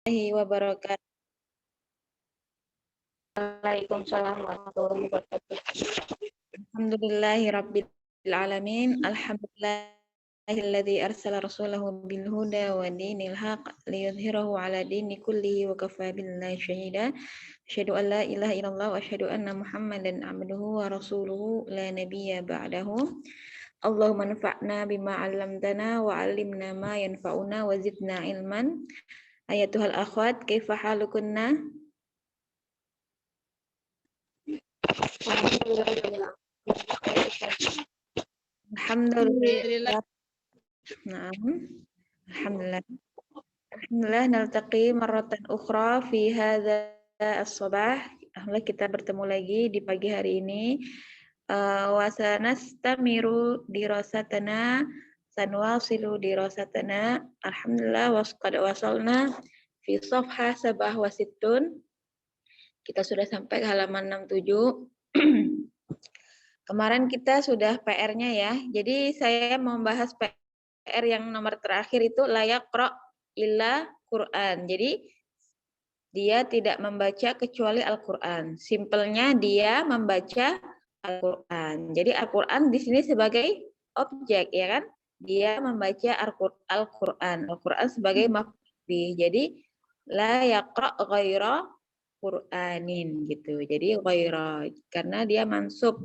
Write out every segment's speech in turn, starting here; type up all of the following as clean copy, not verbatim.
Warahmatullahi wabarakatuh. Waalaikumsalam warahmatullahi wabarakatuh. Alhamdulillahirabbil alamin. Alhamdulillahilladzi arsala rasulahu bil huda wa dinil haq liyudhhirahu ala dini kullihi wa kafa billahi syahida. Asyhadu an la ilaha illallah wa asyhadu anna Muhammadan abduhu wa rasuluhu la nabiyya ba'dahu. Allahumma anfa'na bima 'allamtana wa 'allimna ma yanfa'una wa zidna ilman. Ayatul akhwat, kaifa halukunna? Alhamdulillah. Alhamdulillah. Naam. Alhamdulillah. Alhamdulillah naltaqi marratan ukhra fi hadza as-sabah. Alhamdulillah kita bertemu lagi di pagi hari ini. Wa sanastamiru dirasatana sanwasilu dirasatana. Alhamdulillah qad wasalna fi safha sabah wa sittun. Kita sudah sampai ke halaman 67. Kemarin kita sudah PR-nya ya. Jadi saya mau membahas PR yang nomor terakhir itu layak yaqra illa Quran. Jadi dia tidak membaca kecuali Al-Quran. Simpelnya dia membaca Al-Quran. Jadi Al-Quran di sini sebagai objek ya kan? Dia membaca Al-Quran. Al-Quran sebagai maf'ul bih. Jadi la yaqra ghaira Qur'anin gitu. Jadi ghaira karena dia mansub.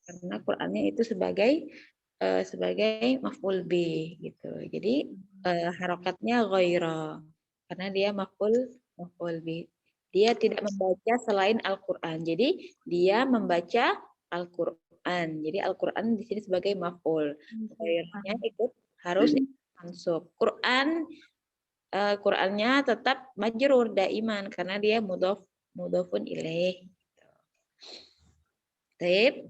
Karena Qur'annya itu sebagai maf'ul bih gitu. Jadi harokatnya ghaira karena dia maf'ul bih. Dia tidak membaca selain Al-Qur'an. Jadi dia membaca Al-Qur'an. Jadi Al-Qur'an di sini sebagai maf'ul. Ghairanya ikut harus mansub. Qur'annya tetap majrur daiman karena dia mudhofun ilaih. Baik.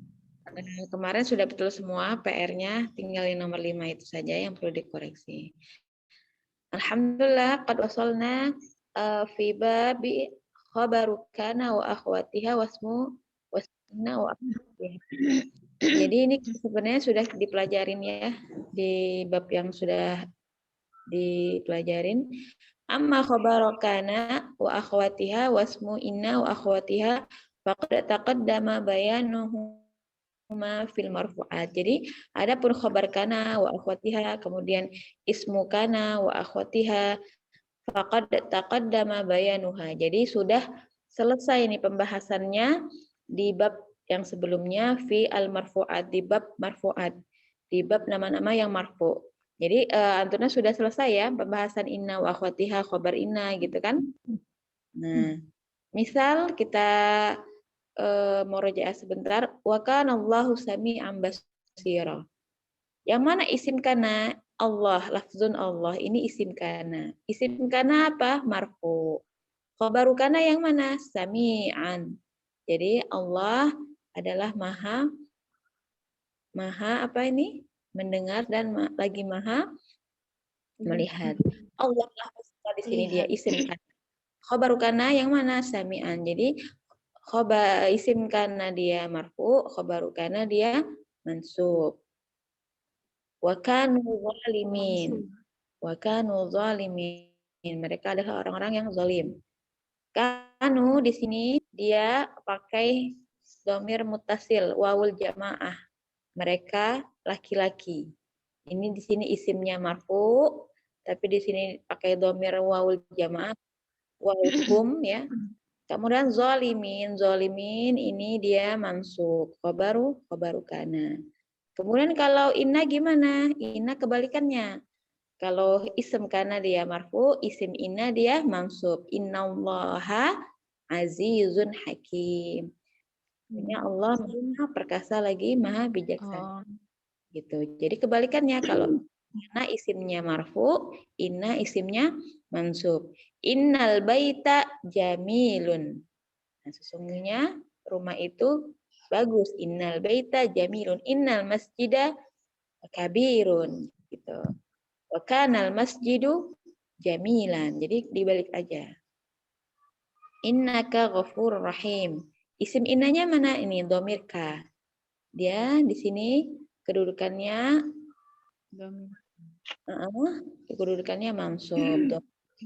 Kemarin sudah betul semua PR-nya, tinggal yang nomor 5 itu saja yang perlu dikoreksi. Alhamdulillah qad wasalna fi babi khabaru kana wa akhwatiha wasmu wasna wa akhwatiha. Jadi ini sebenarnya sudah dipelajarin ya di bab yang sudah dipelajarin. Amma khabaru kana wa akhwatiha wasmu inna wa akhwatiha faqad taqaddama bayanuhu fil marfu'at. Jadi adapun khabar kana wa akhwatiha kemudian ismu kana wa akhwatiha faqad taqaddama bayanuha. Jadi sudah selesai ini pembahasannya di bab yang sebelumnya fi al marfu'at, di bab marfu'at, di bab nama-nama yang marfu'. Jadi antunnya sudah selesai ya pembahasan inna wa akhwatiha, khabar inna gitu kan. Nah, misal kita murojaah sebentar. Wa kana Allahu sami'an basira. Yang mana isim kana? Allah, lafzun Allah. Ini isim kana. Isim kana apa? Marfu. Khabaru kana yang mana? Sami'an. Jadi Allah adalah maha apa ini? Mendengar dan lagi maha melihat. Allah di sini dia isim kana. Khabaru kana yang mana? Sami'an. Jadi isim kana dia marfu, khabaru kana dia mansub. Wa kanu zalimin. Wa kanu zalimin. Mereka adalah orang-orang yang zalim. Kanu di sini dia pakai dhamir muttasil wawul jamaah. Mereka laki-laki. Ini di sini isimnya marfu, tapi di sini pakai dhamir wawul jamaah, wawul hum ya. Kemudian zolimin ini dia mansub, khabaru kana. Kemudian kalau inna gimana? Inna kebalikannya. Kalau isim kana dia marfu, isim inna dia mansub. Innallaha azizun hakim. Ini Allah maha perkasa lagi maha bijaksana. Gitu. Jadi kebalikannya kalau inna isimnya marfu, inna isimnya mansub. Innal baita jamilun. Nah, sesungguhnya rumah itu bagus. Innal baita jamilun. Innal masjida kabirun. Gitu. Wa kanal masjidu jamilan. Jadi dibalik aja. Innaka ghafurur rahim. Isim innanya mana? Ini dhamir ka. Dia di sini kedudukannya kedudukannya mansub.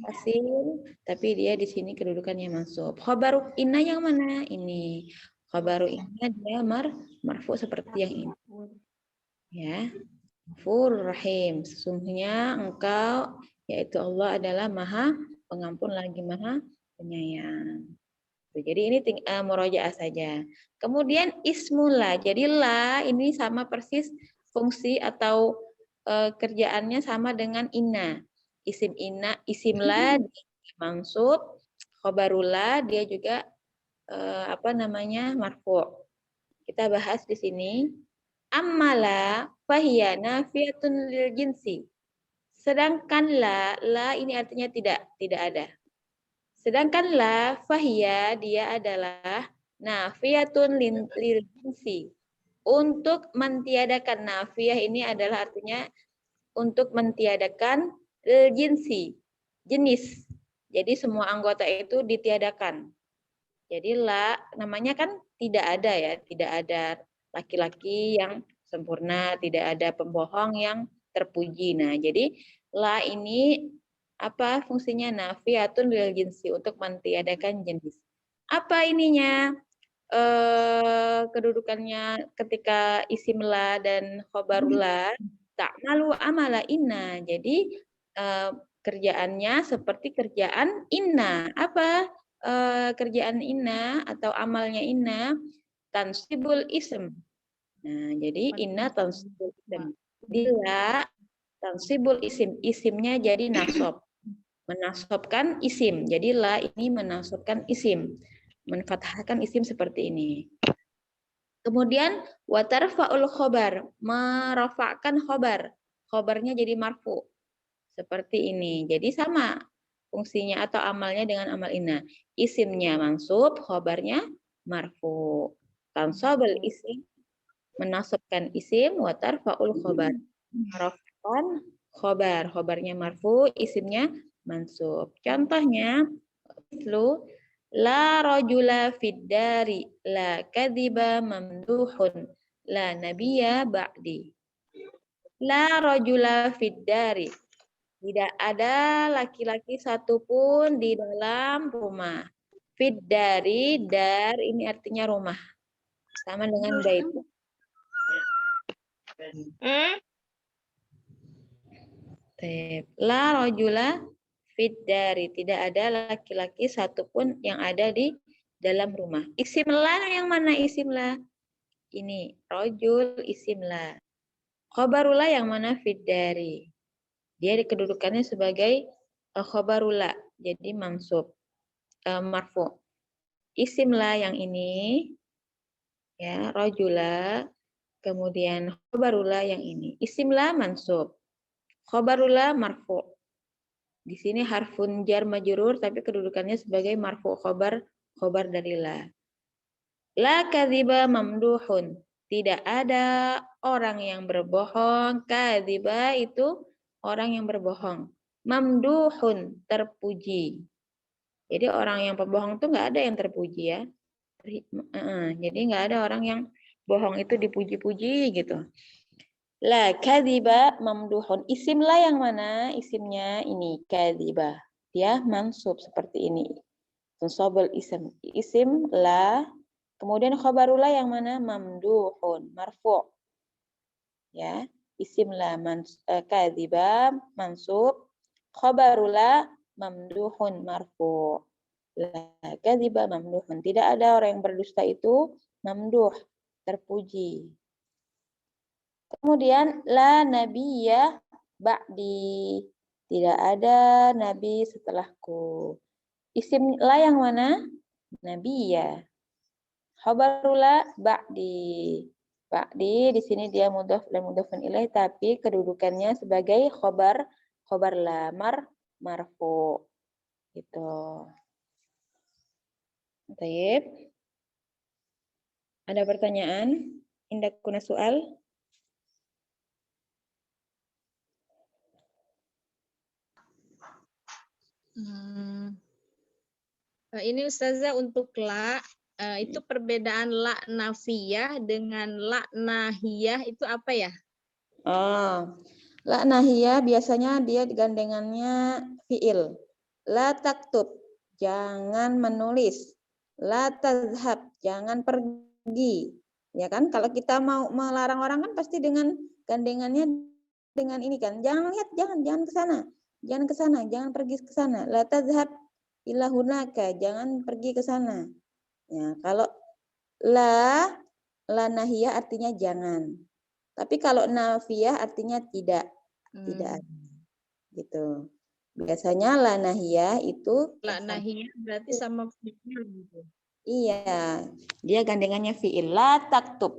asin, tapi dia di sini kedudukannya mansub. Khobaru inna yang mana? Ini. Khobaru inna dia marfu seperti yang ini. Ya. Ghafurur Rahim. Sesungguhnya engkau, yaitu Allah adalah Maha Pengampun lagi Maha Penyayang. Jadi ini murojaah saja. Kemudian ismula. Jadi la ini sama persis fungsi atau kerjaannya sama dengan inna. Isim inna, isim la mansub, khobarula dia juga marfu. Kita bahas di sini. Ammala fahiya nafiyatun lil jinsi. Sedangkan la ini artinya tidak ada. Sedangkan la fahiya dia adalah nafiyatun lil jinsi. Untuk mentiadakan, nafiyah ini adalah artinya untuk mentiadakan jinsi, jenis. Jadi semua anggota itu ditiadakan. Jadi la namanya kan tidak ada ya, tidak ada laki-laki yang sempurna, tidak ada pembohong yang terpuji. Nah, jadi la ini apa fungsinya? Nafiyatun lil jinsi, untuk mentiadakan jenis. Apa ininya? Kedudukannya ketika isim la dan khobarula ta'malu amala inna. Jadi kerjaannya seperti kerjaan inna. Apa kerjaan inna atau amalnya inna? Tansibul ism. Nah, jadi inna tansibul ism. Bila tansibul isim, isimnya jadi nasab. Menasabkan isim. Jadi la ini menasabkan isim. Menfathahkan isim seperti ini. Kemudian watarfa'ul khobar, merafa'kan khobar. Khobarnya jadi marfu. Seperti ini. Jadi sama fungsinya atau amalnya dengan amal inna. Isimnya mansub, khobarnya marfu. Tansabul isim, menasabkan isim, watarfa'ul khobar. Merafa'kan khobar. Khobarnya marfu, isimnya mansub. Contohnya, la rajula fid dari, la kadhiba mamduhun, la nabiyya ba'di. La rajula fid dari. Tidak ada laki-laki satupun di dalam rumah. Fid dari, dar ini artinya rumah. Sama dengan bait. La rajula fid dari, tidak ada laki-laki satupun yang ada di dalam rumah. Isim la yang mana isim la? Ini rajul isim la. Khobarula yang mana fid dari? Dia kedudukannya sebagai khobarula, jadi mansub, marfu. Isim la yang ini ya rajula, kemudian khobarula yang ini. Isim la mansub. Khobarula marfu. Di sini harfun jar majrur tapi kedudukannya sebagai marfu khobar dari la. La kadhiba mamduhun. Tidak ada orang yang berbohong. Kadhiba itu orang yang berbohong. Mamduhun, terpuji. Jadi orang yang pembohong itu nggak ada yang terpuji ya. Jadi nggak ada orang yang bohong itu dipuji-puji gitu. La kadhiba mamduhun. Isim la yang mana? Isimnya ini kadhiba. Dia mansub seperti ini. Tunsabul isim. Isim la. Kemudian khabarula yang mana? Mamduhun. Marfu. Ya. Isim la kadhiba mansub. Khabarula mamduhun marfu. La kadhiba mamduhun. Tidak ada orang yang berdusta itu mamduh. Terpuji. Kemudian la nabiyya ba'di. Tidak ada nabi setelahku. Isim la yang mana? Nabiyya. Khabarula ba'di. Ba'di di sini dia mudhaf dan mudhafun ilaih tapi kedudukannya sebagai khabar la marfu. Gitu. Baik. Ada pertanyaan? Indak kuna soal? Ini Ustazah untuk la, itu perbedaan la nafiyah dengan la nahiyah itu apa ya? Oh, la nahiyah biasanya dia gandengannya fiil. La taktub, jangan menulis. La tazhab, jangan pergi. Ya kan? Kalau kita mau melarang orang kan pasti dengan gandengannya dengan ini kan. Jangan lihat, jangan ke sana. Jangan ke sana, jangan pergi ke sana. La tazhab ila hunaka, jangan pergi ke sana. Ya, kalau la nahiyah artinya jangan. Tapi kalau nafiyah artinya tidak ada. Gitu. Biasanya la nahiyah itu La nahiyah berarti sama fi'il gitu. iya, dia gandengannya fi'il. La taktub,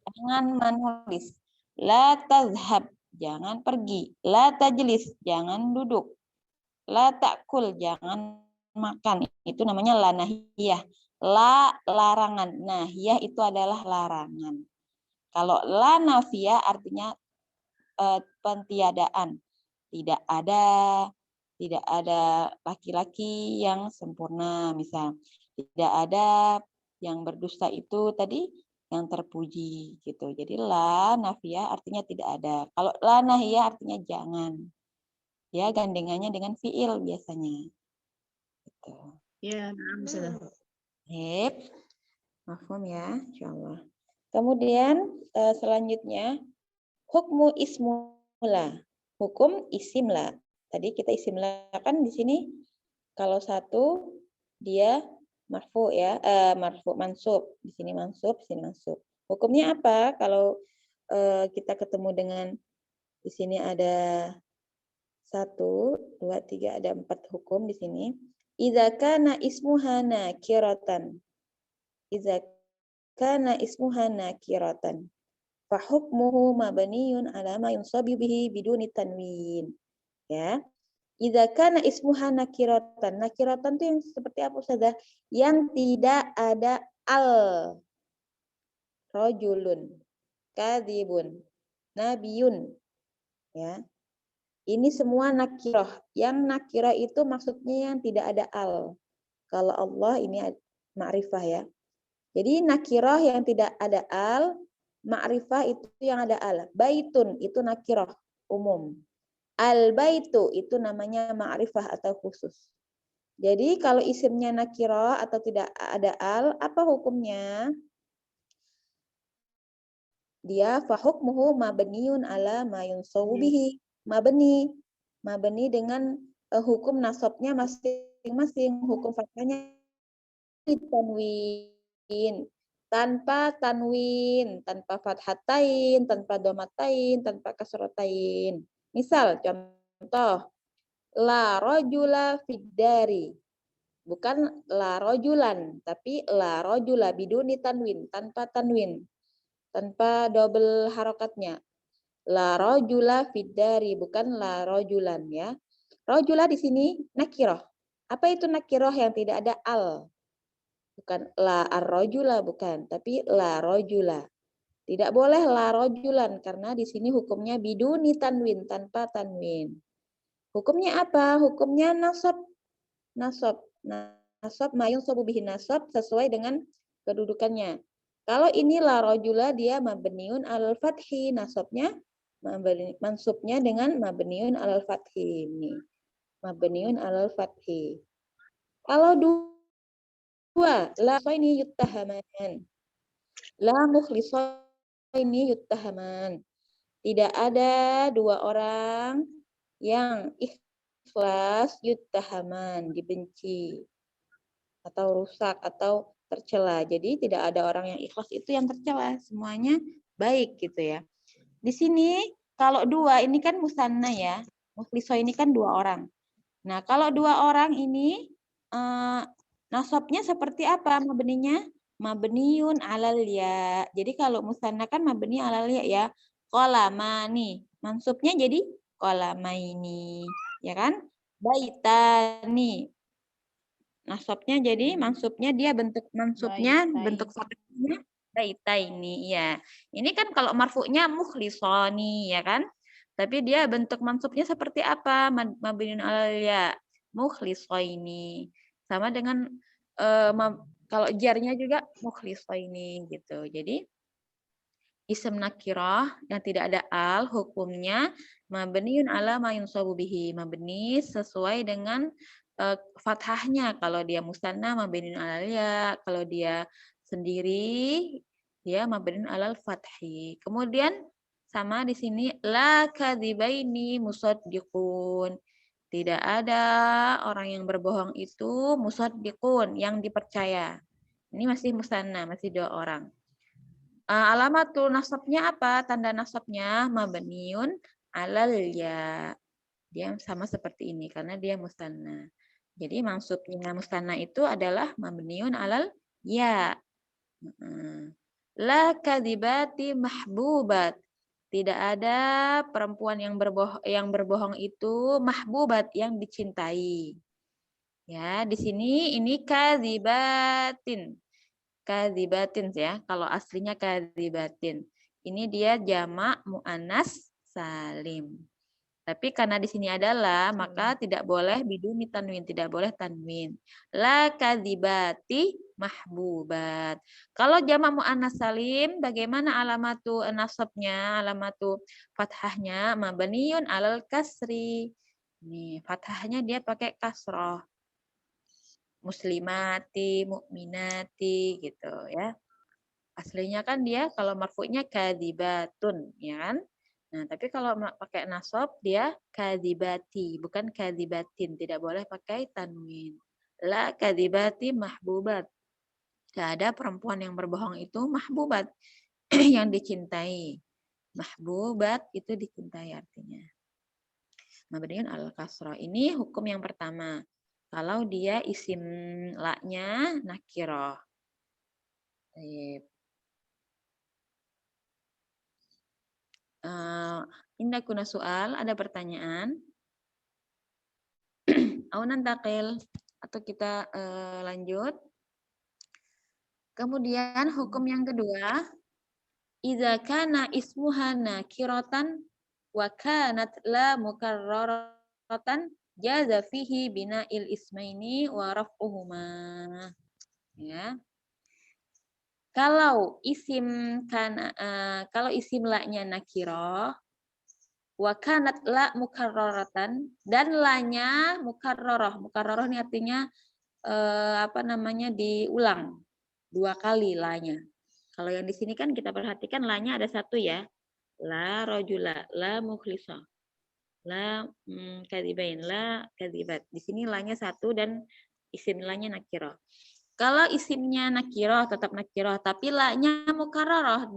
jangan menulis. La tazhab, jangan pergi. La tajlis, jangan duduk. La ta'kul, jangan makan. Itu namanya la nahiyah. La larangan. Nahiyah itu adalah larangan. Kalau la nafiyah artinya pentiadaan. Tidak ada laki-laki yang sempurna, misal. Tidak ada yang berdusta itu tadi yang terpuji gitu. Jadi la nafiyah artinya tidak ada. Kalau la nahiyah artinya jangan. Ya gandengannya dengan fiil biasanya. Gitu. Ya, sudah. Mafhum ya, insyaallah. Kemudian selanjutnya hukmu ismula. Hukum isimla. Tadi kita isimla kan di sini kalau satu dia marfu ya, marfu mansub. Di sini mansub, di sini mansub. Hukumnya apa kalau kita ketemu dengan di sini ada 1, 2, 3, ada 4 hukum di sini. Idza kana ismuha nakiratan. Idza kana ismuha nakiratan. Fahukmuhu mabniyun ala ma yunsabu bihi biduni tanwin. Ya. Idza kana ismuha nakiratan. Nakiratan itu yang seperti apa Ustazah? Yang tidak ada al. Rajulun, kadzibun, nabiyun. Ya. Ini semua nakirah. Yang nakirah itu maksudnya yang tidak ada al. Kalau Allah ini ma'rifah ya. Jadi nakirah yang tidak ada al, ma'rifah itu yang ada al. Baitun itu nakirah umum. Al-baitu itu namanya ma'rifah atau khusus. Jadi kalau isimnya nakirah atau tidak ada al, apa hukumnya? Dia fahukmuhu mabniun ala ma yunsawu bihi. Mabni dengan hukum nasabnya masing-masing. Hukum fathahnya tanwin. Tanpa tanwin, tanpa fathatain, tanpa domatain, tanpa kasrotain. Misal, contoh, la rojula fiddari. Bukan la rojulan, tapi la rojula biduni tanwin, tanpa tanwin. Tanpa double harokatnya. La rojula fiddari, bukan la rojulan ya. Rojula di sini nakiroh. Apa itu nakiroh yang tidak ada al? Bukan la ar-rojula, bukan, tapi la rojula. Tidak boleh la rojulan karena di sini hukumnya biduni tanwin, tanpa tanwin. Hukumnya apa? Hukumnya nasab. Nasab. Nasab mayung sobu bihi nasab sesuai dengan kedudukannya. Kalau ini la rojula dia mabniun alal fathi, nasabnya mansubnya dengan mabniun alal fathi ini. Mabniun alal fathi. Kalau dua, la ini yuttahaman. La mukhlisaini yuttahaman. Tidak ada dua orang yang ikhlas yuttahaman, dibenci atau rusak atau tercela. Jadi tidak ada orang yang ikhlas itu yang tercela, semuanya baik gitu ya. Di sini kalau dua ini kan musanna ya. Mukhliso ini kan dua orang. Nah, kalau dua orang ini nasabnya seperti apa mabninya? Mabniun alal ya. Jadi kalau musanna kan mabni alal ya. Qalamani. Mansubnya jadi qalamaini, ya kan? Baitani. Nasabnya jadi mansubnya dia bentuk mansubnya bentuk fathahnya baitaini, ya. Ini kan kalau marfu'nya mukhlisani, ya kan? Tapi dia bentuk mansubnya seperti apa? Mabniun alal ya. Mukhlisaini. Sama dengan kalau jarnya juga mukhlisaini gitu. Jadi isim nakirah yang tidak ada al hukumnya mabniun ala ma yunsabu bihi, mabni sesuai dengan fathahnya. Kalau dia musanna mabniun alal ya, kalau dia sendiri dia mabniun alal fathi. Kemudian sama di sini la kadzibaini musaddiqun. Tidak ada orang yang berbohong itu musaddiqun, yang dipercaya. Ini masih musanna, masih 2 orang. Alamatul nasabnya apa? Tanda nasabnya mabniun alal ya. Dia sama seperti ini karena dia musanna. Jadi maksudnya musanna itu adalah mabniun alal ya. La kadibati mahbubat. Tidak ada perempuan yang berbohong itu mahbubat, yang dicintai. Ya, di sini ini kadzibatin. Kadzibatin ya. Kalau aslinya kadzibatin. Ini dia jamak muannas salim. Tapi karena di sini adalah, maka tidak boleh biduni tanwin, tidak boleh tanwin. La kadzibati mahbubat. Kalau jamak muannas salim, bagaimana alamatu nasabnya, alamatu fathahnya mabniun alal kasri. Nih, fathahnya dia pakai kasroh. Muslimati, mukminati gitu ya. Aslinya kan dia kalau marfu'nya kadzibatun, ya kan? Nah, tapi kalau pakai nasab dia kadzibati, bukan kadzibatin. Tidak boleh pakai tanwin. La kadzibati mahbubat. Tidak ada perempuan yang berbohong itu mahbubat, yang dicintai. Mahbubat itu dicintai artinya. Mabniun al kasrah. Ini hukum yang pertama. Kalau dia isim la-nya nakirah. Indah kuna soal, ada pertanyaan? Aunan takil, atau kita lanjut. Kemudian hukum yang kedua, idza kana ismuha nakiratan wa kanat la mukarraratan jaza fihi bina'il ismaini wa raf'uhuma. Ya. Kalau isim la-nya nakirah, wa kanat la mukarraratan, dan la-nya mukarrarah. Mukarrarah ini artinya diulang 2 kali la-nya. Kalau yang di sini kan kita perhatikan la-nya ada 1 ya. La rajula, la mukhlisa, la kadzibain, la kadzibat. Di sini la-nya 1 dan isim la-nya nakirah. Kalau isimnya nakirah tetap nakirah, tapi la-nya mukarrarah,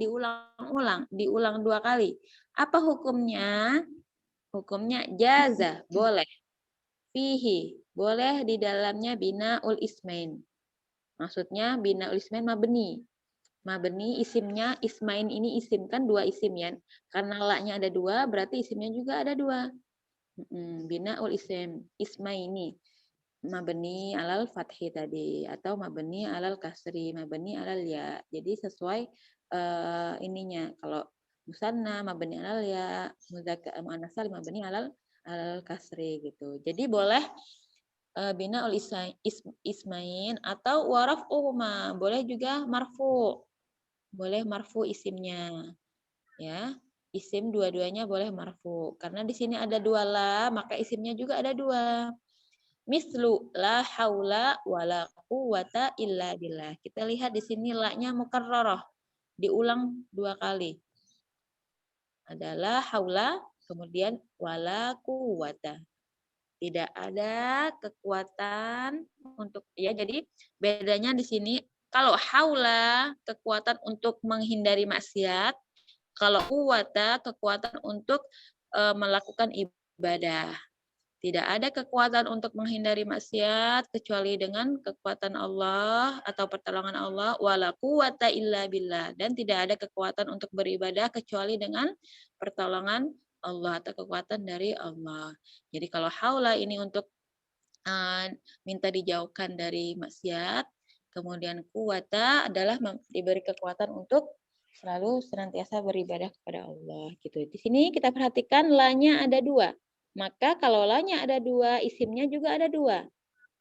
diulang 2 kali. Apa hukumnya? Hukumnya jaza, boleh. Fihi, boleh di dalamnya bina'ul ismain. Maksudnya bina'ul ismain mabni. Mabni isimnya ismain, ini isim kan 2 isim ya. Karena la-nya ada 2, berarti isimnya juga ada 2. Bina'ul ismaini. Mabni alal fathi tadi, atau mabni alal kasri, mabni alal ya. Jadi sesuai ininya. Kalau musanna mabni alal ya, muzakkar muannas salim mabni alal kasri gitu. Jadi boleh bina'ul ismain atau waraf'uhuma, boleh juga marfu. Boleh marfu isimnya. Ya. Isim dua-duanya boleh marfu. Karena di sini ada 2 la, maka isimnya juga ada 2. Mislu la haula wala quwata illa billah. Kita lihat di sini la-nya mukarrarah, diulang 2 kali. Adalah haula, kemudian wala quwata. Tidak ada kekuatan untuk ya, jadi bedanya di sini kalau haula kekuatan untuk menghindari maksiat, kalau quwata kekuatan untuk melakukan ibadah. Tidak ada kekuatan untuk menghindari maksiat kecuali dengan kekuatan Allah atau pertolongan Allah, wala quwata illa billah, dan tidak ada kekuatan untuk beribadah kecuali dengan pertolongan Allah atau kekuatan dari Allah. Jadi kalau haula ini untuk minta dijauhkan dari maksiat, kemudian quwata adalah diberi kekuatan untuk selalu senantiasa beribadah kepada Allah gitu. Di sini kita perhatikan la-nya ada 2. Maka kalau la-nya ada 2, isimnya juga ada 2.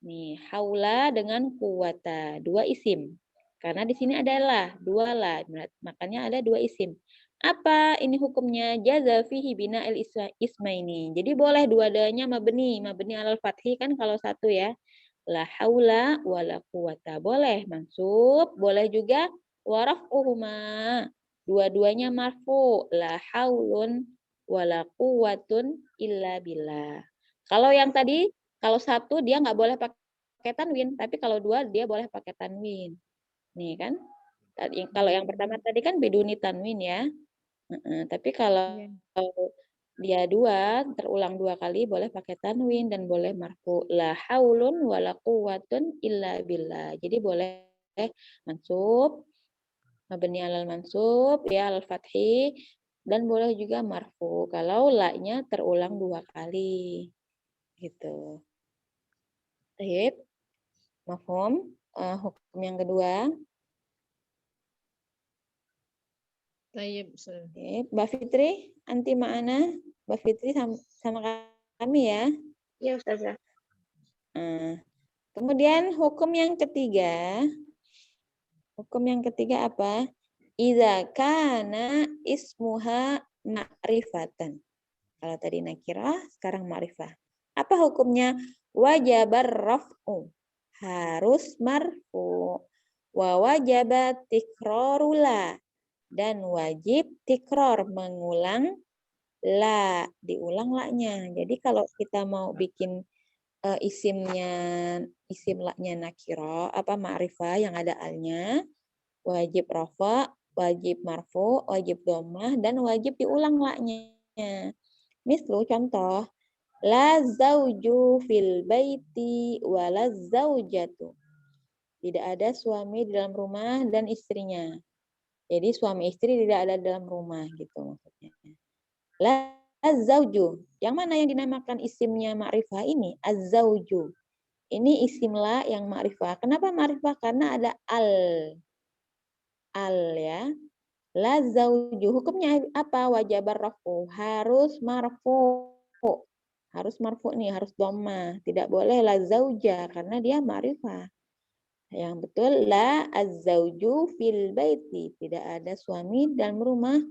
Nih, haula dengan quwata, 2 isim. Karena di sini ada la, 2 la, makanya ada 2 isim. Apa ini hukumnya? Jaza fihi bina al ismaini. Jadi boleh dua-duanya mabni. Mabni alal fathi kan kalau satu ya. La haula wala quwata. Boleh mansub, boleh juga waraf'uhuma. Dua-duanya marfu. La haulun wala quwatun illa billah. Kalau yang tadi, kalau satu dia nggak boleh pakai tanwin, tapi kalau dua dia boleh pakai tanwin. Nih kan? Kalau yang pertama tadi kan beduni tanwin ya. Tapi kalau Iya. dia dua, terulang dua kali, boleh pakai tanwin dan boleh marfu. La haulun wala quwwatun illa billah. Jadi boleh mansub, mabni alal mansub, ya al fathi, dan boleh juga marfu. Kalau la-nya terulang dua kali. Gitu. Baik. Mafhum? Hukum yang kedua. Tayyib, Ustazah. Oke, Mbak Fitri, anti ma'ana. Mbak Fitri sama kami ya. Ya, Ustazah. Kemudian hukum yang ketiga. Hukum yang ketiga apa? Idza kana ismuha ma'rifatan. Kalau tadi nakirah, sekarang ma'rifah. Apa hukumnya? Wajabar raf'u. Harus marfu. Wa wajabat tikrarula. Dan wajib tikror, mengulang la, diulang la-nya. Jadi kalau kita mau bikin isim la-nya nakiro, apa ma'rifah yang ada alnya, wajib rafa, wajib marfu, wajib dhammah, dan wajib diulang la-nya. Mislu contoh, la zauju fil baiti wa la zaujatu. Tidak ada suami di dalam rumah dan istrinya. Jadi suami istri tidak ada dalam rumah gitu maksudnya. La az-zauju. Yang mana yang dinamakan isimnya ma'rifah ini? Az-zauju. Ini isim la yang ma'rifah. Kenapa ma'rifah? Karena ada al. Al ya. La zauju. Hukumnya apa? Wajabar rafu. Harus marfu. Harus marfu nih, harus dhammah. Tidak boleh la zauja karena dia ma'rifah. Yang betul la az-zauju fil baiti, tidak ada suami dalam rumah,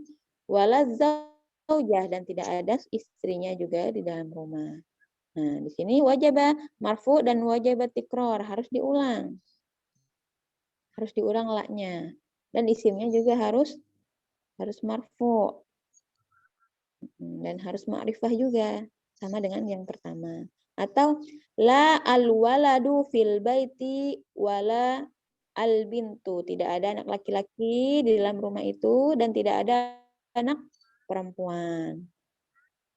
wala zaujah, dan tidak ada istrinya juga di dalam rumah. Nah, di sini wajib marfu dan wajib tikror, harus diulang. Harus diulang la-nya. Dan isimnya juga harus marfu. Dan harus ma'rifah juga, sama dengan yang pertama. Atau la al-waladu fil baiti wala al-bintu. Tidak ada anak laki-laki di dalam rumah itu dan tidak ada anak perempuan.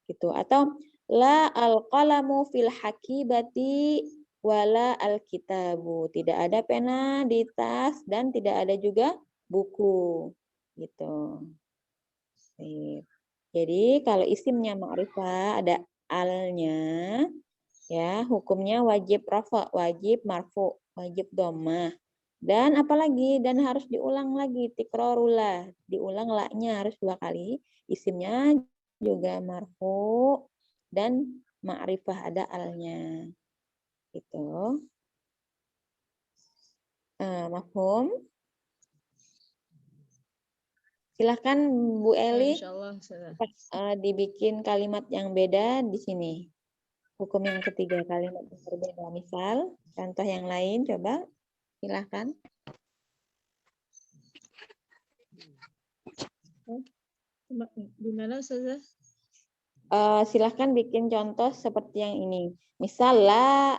Gitu. Atau la al-qalamu fil hakibati wala al-kitabu. Tidak ada pena di tas dan tidak ada juga buku. Gitu. Jadi kalau isimnya ma'rifah ada alnya, ya hukumnya wajib rafa, wajib marfu, wajib dhammah. Dan apalagi, dan harus diulang lagi, tikrorullah, diulang la-nya harus dua kali. Isimnya juga marfu dan ma'rifah ada alnya. Gitu. Mafhum? Silahkan Bu Eli. Insyaallah, Ustazah. Dibikin kalimat yang beda di sini. Hukum yang ketiga, kalimat yang berbeda. Misal, contoh yang lain, coba silahkan. Gimana, Ustazah? Silahkan bikin contoh seperti yang ini. Misal, la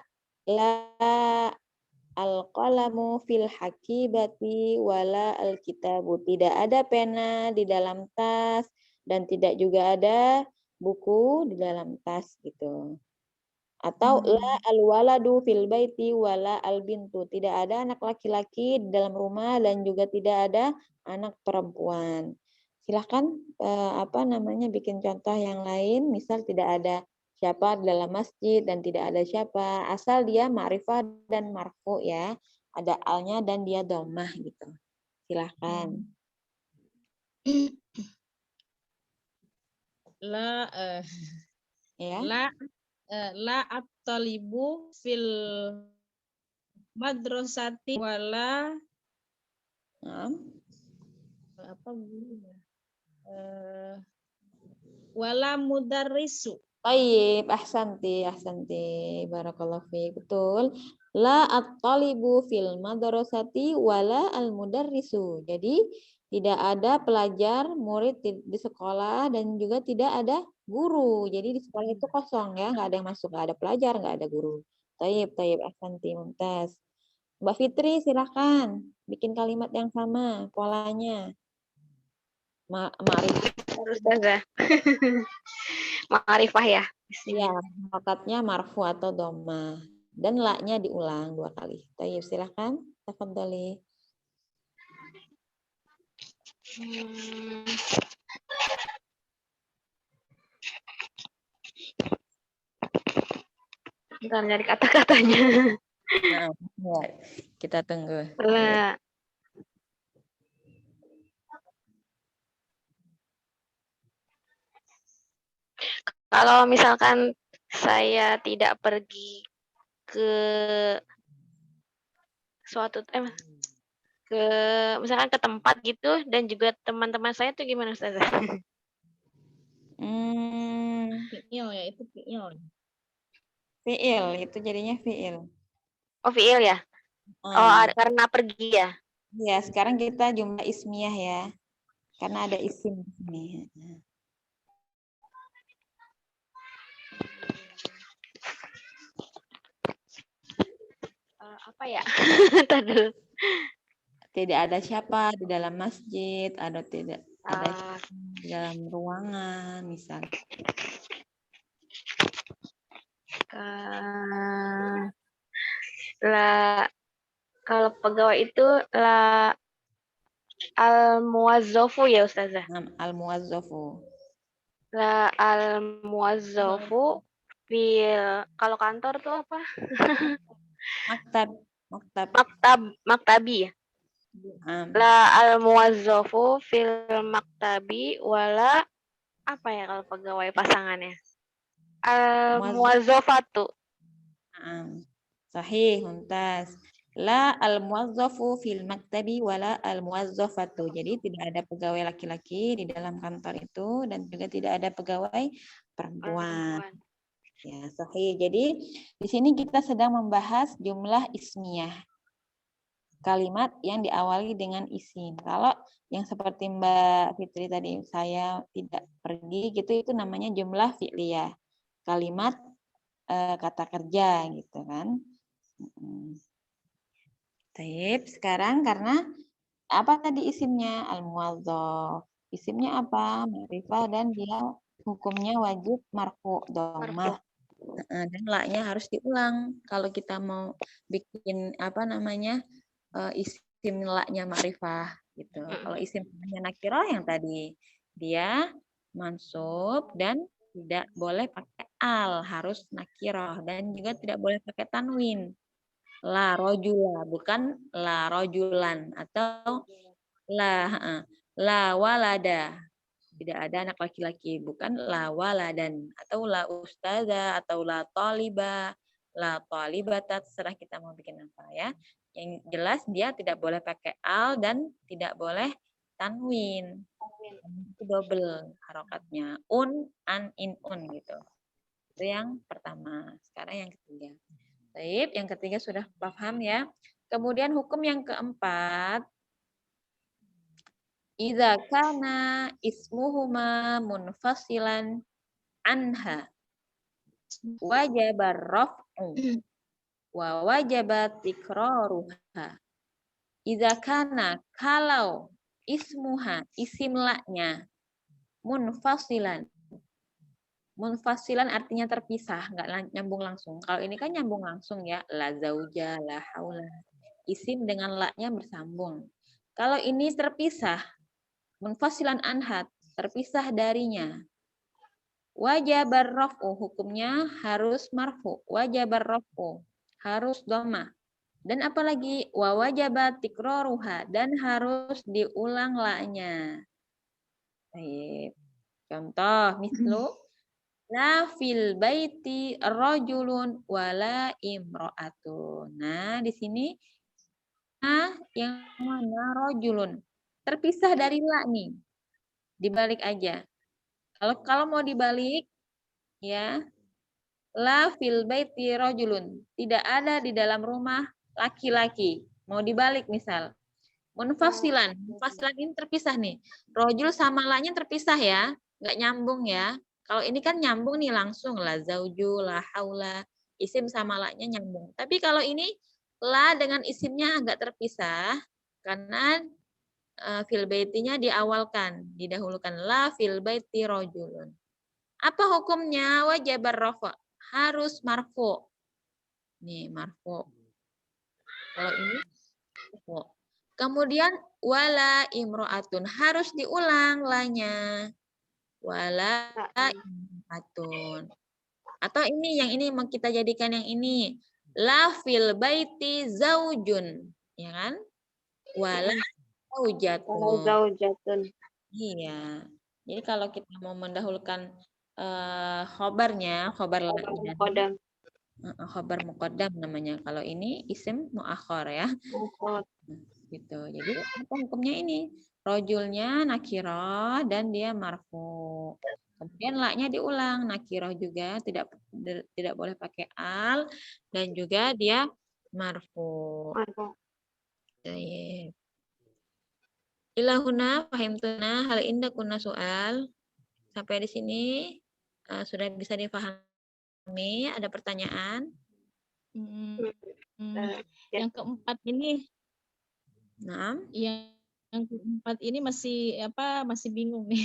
al-qalamu fil hakibati wala al-kitabu. Tidak ada pena di dalam tas dan tidak juga ada buku di dalam tas gitu. Atau la al-waladu fil baiti wala al-bintu. Tidak ada anak laki-laki di dalam rumah dan juga tidak ada anak perempuan. Silahkan bikin contoh yang lain. Misal tidak ada siapa di dalam masjid dan tidak ada siapa. Asal dia ma'rifah dan marfu ya. Ada alnya dan dia dhammah gitu. Silahkan. La Ya. la at-talibu fil madrasati wala Nah. apa gurunya? Wala mudarrisu. Baik, ahsanti, barakallahu fiik. Betul. La at-talibu fil madrasati wala al-mudarrisu. Jadi tidak ada pelajar, murid di sekolah dan juga tidak ada guru. Jadi di sekolah itu kosong ya, nggak ada yang masuk, nggak ada pelajar, nggak ada guru. Taib, ahsanti, mumtaz. Mbak Fitri silahkan bikin kalimat yang sama polanya. Ma'rifah. Ustazah. Ma'rifah ya. Ya, harokatnya marfu atau dhamma. Dan la-nya diulang 2 kali. Tayyib, silahkan. Tafadhali. Bentar nyari kata-katanya. Nah, ya, kita tunggu. La. Kalau misalkan saya tidak pergi ke suatu ke misalkan ke tempat gitu dan juga teman-teman saya tuh gimana Ustazah? Fi'il ya, itu fi'il. Fi'il, itu jadinya fi'il. Oh fi'il ya? Oh karena pergi ya? Ya, sekarang kita jumlah ismiyah ya. Karena ada isim di sini. Apa ya? Tadi. Tidak ada siapa di dalam masjid, atau tidak ada siapa di dalam ruangan, misal. Kalau pegawai itu la al-muwazzafu ya Ustazah? Al-muwazzafu. La al-muwazzafu kalau kantor tuh apa? Maktabi ya? La al-muwazzafu fil maktabi wala apa ya kalau pegawai pasangannya? Al-muwazzafatu. Sahih, mumtaz. La al-muwazzafu fil maktabi wala al-muwazzafatu. Jadi tidak ada pegawai laki-laki di dalam kantor itu dan juga tidak ada pegawai perempuan. Ya, sahih. Jadi di sini kita sedang membahas jumlah ismiyah. Kalimat yang diawali dengan isim. Kalau yang seperti Mbak Fitri tadi, saya tidak pergi gitu, itu namanya jumlah fi'liyah. Kalimat kata kerja gitu kan. Baik, sekarang karena apa tadi isimnya? Al-muwazzaf. Isimnya apa? Ma'rifah dan dia hukumnya wajib marfu dhammah. Dan la-nya harus diulang. Kalau kita mau bikin apa namanya? Isim la-nya ma'rifah gitu. Kalau isim nakirah yang tadi dia mansub dan tidak boleh pakai al, harus nakirah dan juga tidak boleh pakai tanwin. La rojula, bukan la rojulan atau la walada. Tidak ada anak laki-laki, bukan la waladan atau la ustazah atau la taliba, la talibata, terserah kita mau bikin apa ya. Yang jelas dia tidak boleh pakai al dan tidak boleh tanwin. Itu double harokatnya. An, in, gitu. Itu yang pertama. Sekarang yang ketiga. Baik, yang ketiga sudah paham ya. Kemudian hukum yang keempat, idza kana ismuhuma munfasilan anha wajaba raf'u wa wajaba tikraruha. Idza kana, kalau ismuha, isim la-nya munfasilan. Munfasilan artinya terpisah, nggak nyambung langsung. Kalau ini kan nyambung langsung ya, la zauja, la haula. Isim dengan la-nya bersambung. Kalau ini terpisah, munfasilan anhat, terpisah darinya. Wajabar raf'u, hukumnya harus marfu. Wajabar raf'u, harus dhamma. Dan apalagi wa wajabat tikraruha, dan harus diulang la-nya. Baik. Contoh, mislu la fil baiti rajulun wala imra'atun. Nah, di sini yang mana rajulun? Terpisah dari la nih. Dibalik aja. Kalau mau dibalik, ya, la fil baiti rajulun. Tidak ada di dalam rumah laki-laki. Mau dibalik misal. Munfasilan. Munfasilan ini terpisah nih. Rojul sama la-nya terpisah ya. Nggak nyambung ya. Kalau ini kan nyambung nih langsung. La zauju, la haula. Isim sama la-nya nyambung. Tapi kalau ini la dengan isimnya agak terpisah. Karena fil baitinya diawalkan. Didahulukan la fil baiti rojulun. Apa hukumnya? Wajabar rafa. Harus marfu. Nih marfu. Kalau ini marfu. Kemudian wala imro'atun harus diulang lanya. Wala imro'atun. Atau ini yang ini mau kita jadikan yang ini. La fil baiti zaujun, ya kan? Wala zaujatun. Zaujatun. Iya. Jadi kalau kita mau mendahulukan khobarnya, khobar lanya. Kodam. Khobar muqaddam namanya. Kalau ini isim muakhar ya. Gitu. Jadi apa hukumnya ini? Rojulnya nakirah dan dia marfu. Kemudian la-nya diulang, nakirah juga tidak boleh pakai al dan juga dia marfu. Baik. Ilahuna fahimtuna hal indah kunna soal. Sampai di sini sudah bisa dipahami? Ada pertanyaan? Yang keempat ini, Nah, yang keempat ini masih bingung nih.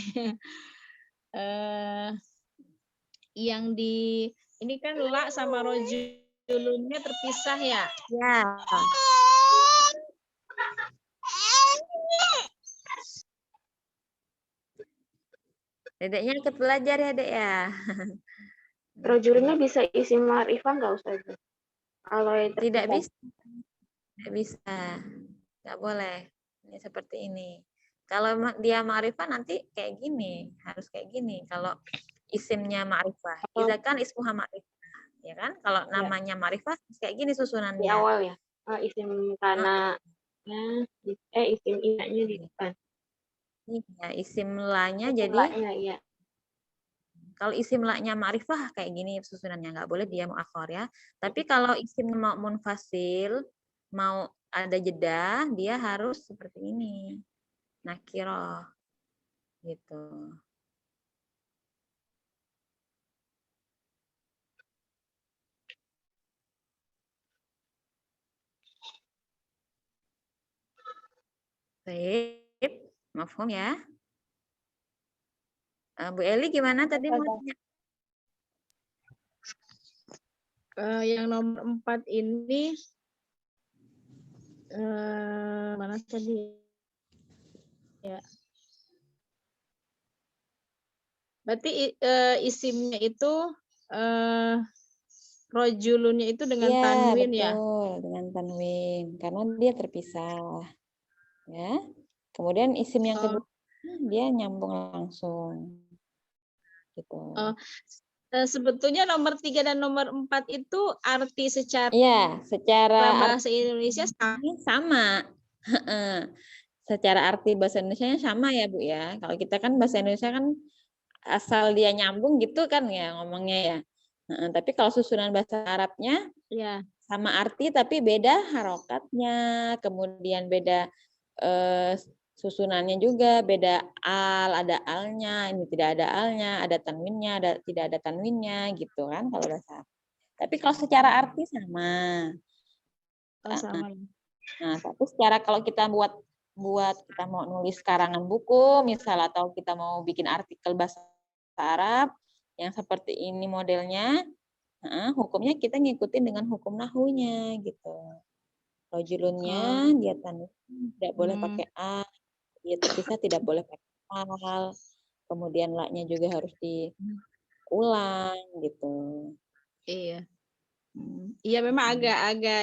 Yang ini kan la sama rojulunnya terpisah ya. ya. Dedeknya ikut belajar ya, Dek ya. Rojulnya bisa isim ma'rifah nggak Ustaz? Kalau yang Tidak terpisah. bisa. Tidak bisa. Nggak boleh. Ini seperti ini. Kalau dia ma'rifah nanti kayak gini. Harus kayak gini. Kalau isimnya ma'rifah. Kita kan ismuha ma'rifah. Ya kan? Kalau namanya ma'rifah kayak gini susunannya. Di awal ya. Isim kana. Isim inanya di depan. Iya, isim la-nya Isim jadi la-nya, iya. kalau isim la-nya ma'rifah kayak gini susunannya, nggak boleh dia muakhar ya. Tapi kalau isim mau munfasil, mau ada jeda, dia harus seperti ini. Nakirah. Gitu. Baik, mafhum ya. Bu Eli gimana tadi mau tanya? Yang nomor 4 ini mana tadi ya? Berarti isimnya itu rojulunnya itu dengan tanwin ya? Betul, dengan tanwin karena dia terpisah. Ya. Kemudian isim yang kedua dia nyambung langsung. Gitu. Sebetulnya nomor 3 dan nomor 4 itu arti secara bahasa Indonesia sama. Secara arti bahasa Indonesia sama ya, Bu ya. Kalau kita kan bahasa Indonesia kan asal dia nyambung gitu kan ya ngomongnya ya. Tapi kalau susunan bahasa Arabnya ya sama arti tapi beda harokatnya, kemudian beda susunannya juga, beda ada alnya, ini tidak ada alnya, ada tanwinnya, tidak ada tanwinnya gitu kan kalau bahasa. Tapi kalau secara arti sama. sama. Nah, tapi secara kalau kita buat kita mau nulis karangan buku misal atau kita mau bikin artikel bahasa Arab yang seperti ini modelnya, hukumnya kita ngikutin dengan hukum nahwunya gitu. Rojulunnya dia tanwin tidak boleh pakai a, dia terpisah tidak boleh pakai al, kemudian la-nya juga harus diulang gitu. Iya. Iya memang agak-agak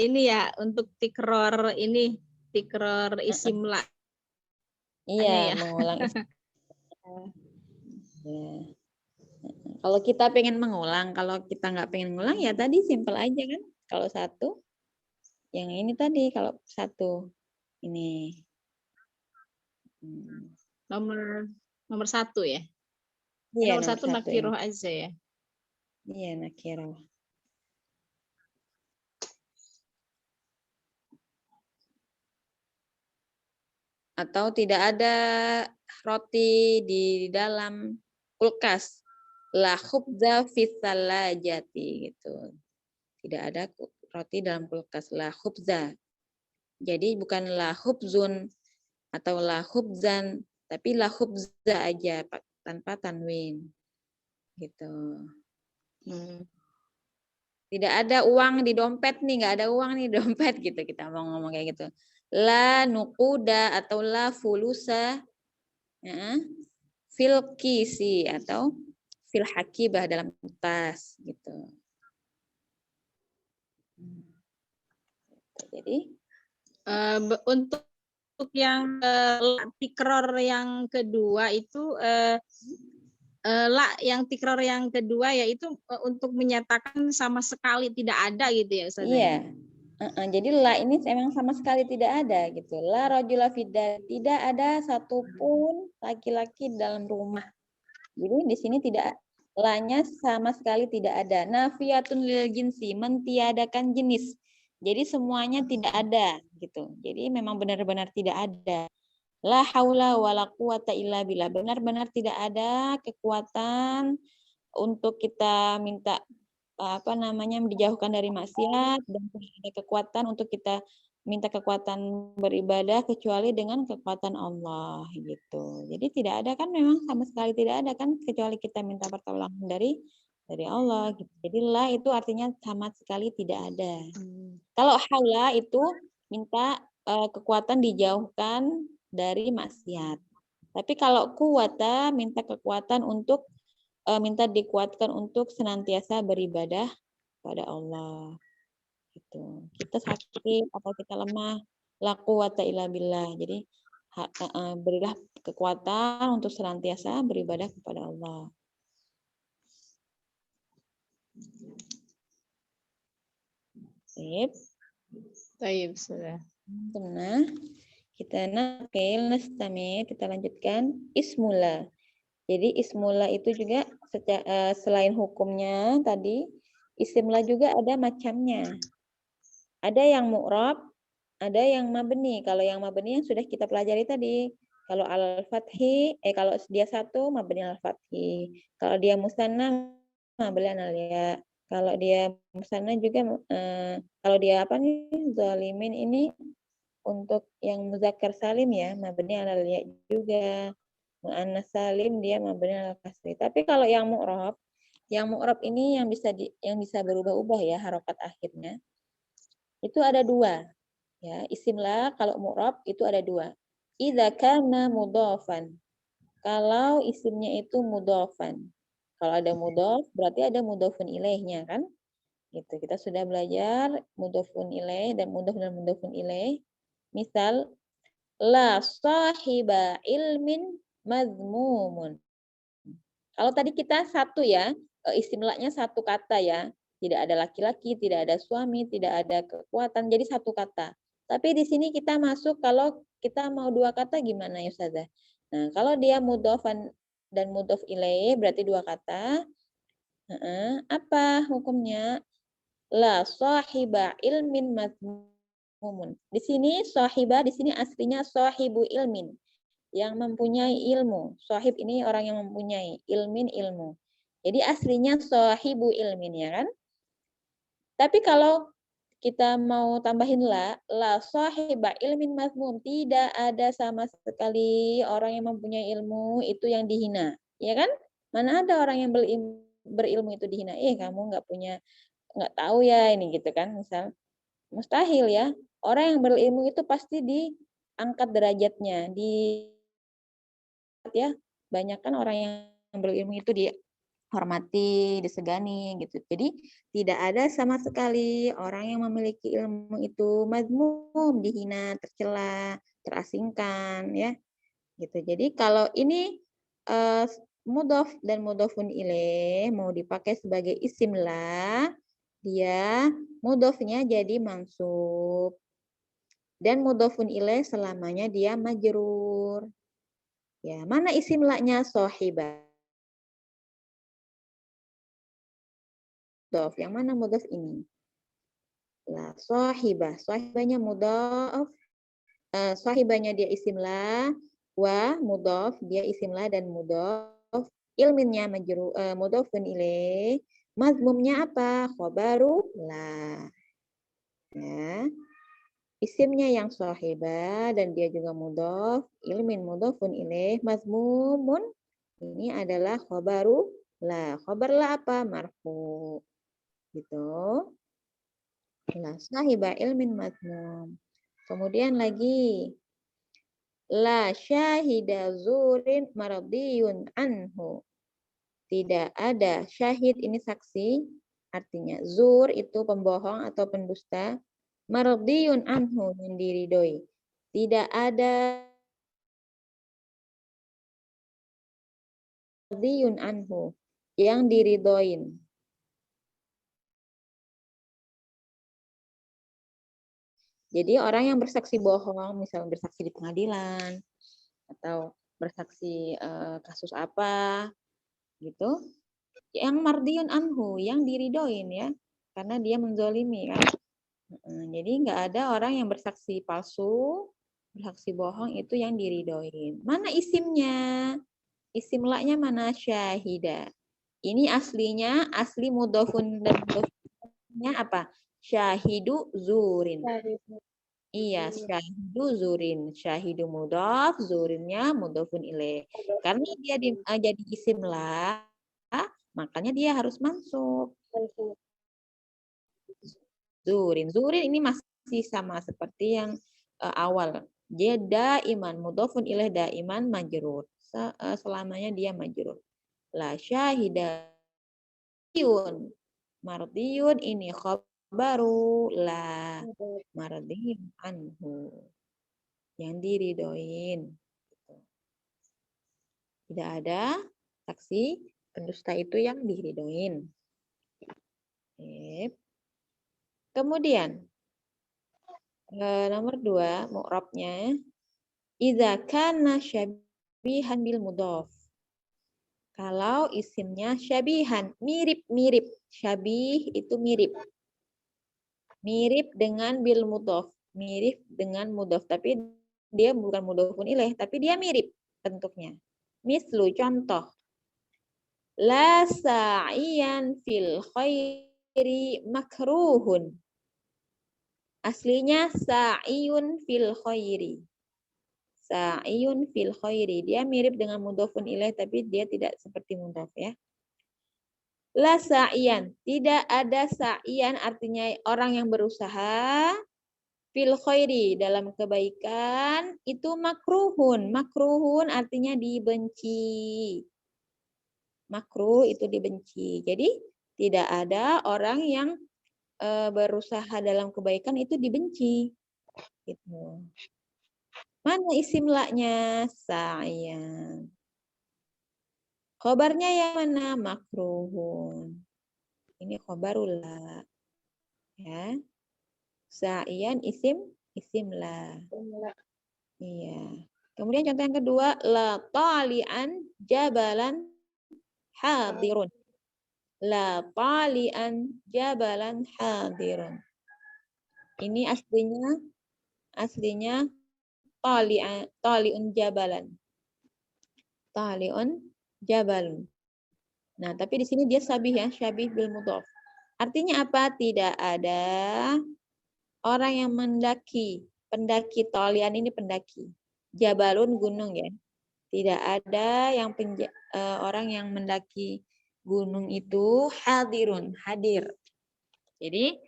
ini ya untuk tikror isim la. Iya, mengulang isim. Ya. Kalau kita pengen mengulang, kalau kita nggak pengen mengulang ya tadi simple aja kan. Kalau satu, yang ini tadi kalau satu ini. Nomor 1 ya. Iya, Nomor nomor 1 1 yang nakiroh aja ya. iya nakirah. Atau tidak ada roti di dalam kulkas. La khubza fis salajati gitu. Tidak ada roti dalam kulkas. La khubza. Jadi bukan la khubzun atau la khubzan, tapi la khubza aja tanpa tanwin. Gitu. Tidak ada uang di dompet nih, nggak ada uang nih di dompet gitu, kita mau ngomong kayak gitu. La nuquda atau la fulusa, ya, fil kisi atau fil hakibah dalam tas gitu. Jadi Untuk yang tikror yang kedua itu yang tikror yang kedua yaitu untuk menyatakan sama sekali tidak ada gitu ya Ustazah. iya. Jadi la ini memang sama sekali tidak ada gitu. La rajula fidda, tidak ada satupun laki-laki dalam rumah. Jadi di sini tidak, la-nya sama sekali tidak ada. Nafiyatun lil jinsi, mentiadakan jenis. Jadi semuanya tidak ada gitu. Jadi memang benar-benar tidak ada. La haula wala quwata illa billah. Benar-benar tidak ada kekuatan untuk kita minta dijauhkan dari maksiat, dan tidak ada kekuatan untuk kita minta kekuatan beribadah kecuali dengan kekuatan Allah gitu. Jadi tidak ada kan, memang sama sekali tidak ada kan, kecuali kita minta pertolongan dari Allah gitu. Jadi la itu artinya sama sekali tidak ada. Kalau haula itu minta kekuatan dijauhkan dari maksiat. Tapi kalau kuwata minta kekuatan untuk minta dikuatkan untuk senantiasa beribadah pada Allah. Gitu. Kita sakit atau kita lemah, la quwata illa billah. Jadi berilah kekuatan untuk senantiasa beribadah kepada Allah. Sip. Baik, sudah. Nah, kita kita lanjutkan ismula. Jadi ismula itu juga selain hukumnya tadi, isimla juga ada macamnya. Ada yang mu'rab, ada yang mabni. Kalau yang mabni yang sudah kita pelajari tadi. Kalau al-fathi, kalau dia satu, mabni al-fathi. Kalau dia musanna, mabni al-ya. Kalau dia musanna juga, kalau dia apa nih, zalimin ini untuk yang muzakkar salim ya, mabni al-ya juga. Mu'annas salim dia mabni al-kasri. Tapi kalau yang mu'rab ini yang bisa berubah-ubah ya harokat akhirnya. Itu ada dua. Ya, isimlah kalau mu'rab itu ada dua. Idza kana mudhafan. Kalau isimnya itu mudhafan. Kalau ada mudhaf berarti ada mudhafun ilaihnya kan? Gitu. Kita sudah belajar mudhafun ilaih dan mudhafun ilaih. Misal la sahiba ilmin mazmumun. Kalau tadi kita satu ya, istimlahnya satu kata ya. Tidak ada laki-laki, tidak ada suami, tidak ada kekuatan, jadi satu kata. Tapi di sini kita masuk kalau kita mau dua kata gimana ya Ustazah? Nah, kalau dia mudhofan dan mudhof ilaih berarti dua kata. Apa hukumnya? La sahiba ilmin mazmumun. Di sini sahiba, di sini aslinya sahibu ilmin, yang mempunyai ilmu. Sahib ini orang yang mempunyai, ilmin ilmu. Jadi aslinya sahibu ilmin ya kan? Tapi kalau kita mau tambahin la sahiba ilmin mazmum, tidak ada sama sekali orang yang mempunyai ilmu itu yang dihina. Ya kan? Mana ada orang yang berilmu itu dihina. Kamu nggak tahu ya ini gitu kan, misal. Mustahil ya. Orang yang berilmu itu pasti diangkat derajatnya, ya, banyak kan orang yang berilmu itu dihormati, disegani gitu. Jadi tidak ada sama sekali orang yang memiliki ilmu itu mazmum, dihina, tercela, terasingkan ya. Gitu. Jadi kalau ini mudhof dan mudhofun ilaih mau dipakai sebagai isim la, dia mudhofnya jadi mansub. Dan mudhofun ilaih selamanya dia majrur. Ya, mana isim la-nya? Sohibah. Mudhof. Yang mana mudhof ini? La sohibah. Sohibahnya mudhof. Sohibahnya dia isim la. Wa mudhof. Dia isim la dan mudhof. Ilminnya mudhofun ilaih. Mazmumnya apa? Khobaru la. Ya. Isimnya yang sohibah dan dia juga mudhof. Ilmin mudhofun ilaih. Mazmumun. Ini adalah khobaru la. Khobar la apa? Marfu. Gitu. La sahibah ilmin mazmum. Kemudian lagi la syahida zurin maradiyun anhu. Tidak ada syahid, ini saksi, artinya zur itu pembohong atau pendusta, maradiyun anhu yang diridhoi. Tidak ada maradiyun anhu yang diridhoin. Jadi orang yang bersaksi bohong, misalnya bersaksi di pengadilan atau bersaksi kasus apa, gitu, yang mardiun anhu, yang diridoin ya, karena dia menzolimi kan. Jadi nggak ada orang yang bersaksi palsu, bersaksi bohong itu yang diridoin. Mana isimnya? Isim la-nya mana? Syahida. Ini aslinya, asli mudhofun dan mudhofnya apa? Syahidu zurin. Iya, syahidu zurin. Syahidu mudhaf, zurinnya mudhafun ilaih. Karena dia jadi isim la, makanya dia harus mansub. Zurin. Zurin ini masih sama seperti yang awal. Dia daiman, mudhafun ilaih daiman majrur. Selamanya dia majrur. La syahidayun. Mardiyun ini khabaru la mardiyun anhu. Yang diridoin. Tidak ada saksi pendusta itu yang diridoin. Kemudian nomor 2 mu'rabnya idza kana syabihan bil mudhaf. Kalau isimnya syabihan, mirip-mirip. Syabih itu mirip. Mirip dengan bil mudhaf, mirip dengan mudhaf, tapi dia bukan mudhafun ilaih, tapi dia mirip bentuknya. Mislu contoh. La sa'iyan fil khairi makruhun. Aslinya sa'iyun fil khairi. Sa'iyun fil khairi. Dia mirip dengan mudhafun ilaih tapi dia tidak seperti mudhaf ya. La sa'iyan. Tidak ada sa'iyan artinya orang yang berusaha fil khairi dalam kebaikan itu makruhun. Makruhun artinya dibenci. Makruh itu dibenci. Jadi tidak ada orang yang berusaha dalam kebaikan itu dibenci. Gitu. Mana isim la-nya? Sa'yan. Khobarnya yang mana? Makruhun. Ini khobarul la. Ya. Sa'yan isim la. Iya. Kemudian contoh yang kedua, la tali'an jabalan hadirun. La tali'an jabalan hadirun. Ini aslinya tali'un jabalan. Tali'un jabalun. Nah, tapi di sini dia syabih ya, syabih bil mudhaf. Artinya apa? Tidak ada orang yang mendaki. Pendaki talian ini pendaki. Jabalun gunung ya. Tidak ada yang orang yang mendaki gunung itu hadirun, hadir. Jadi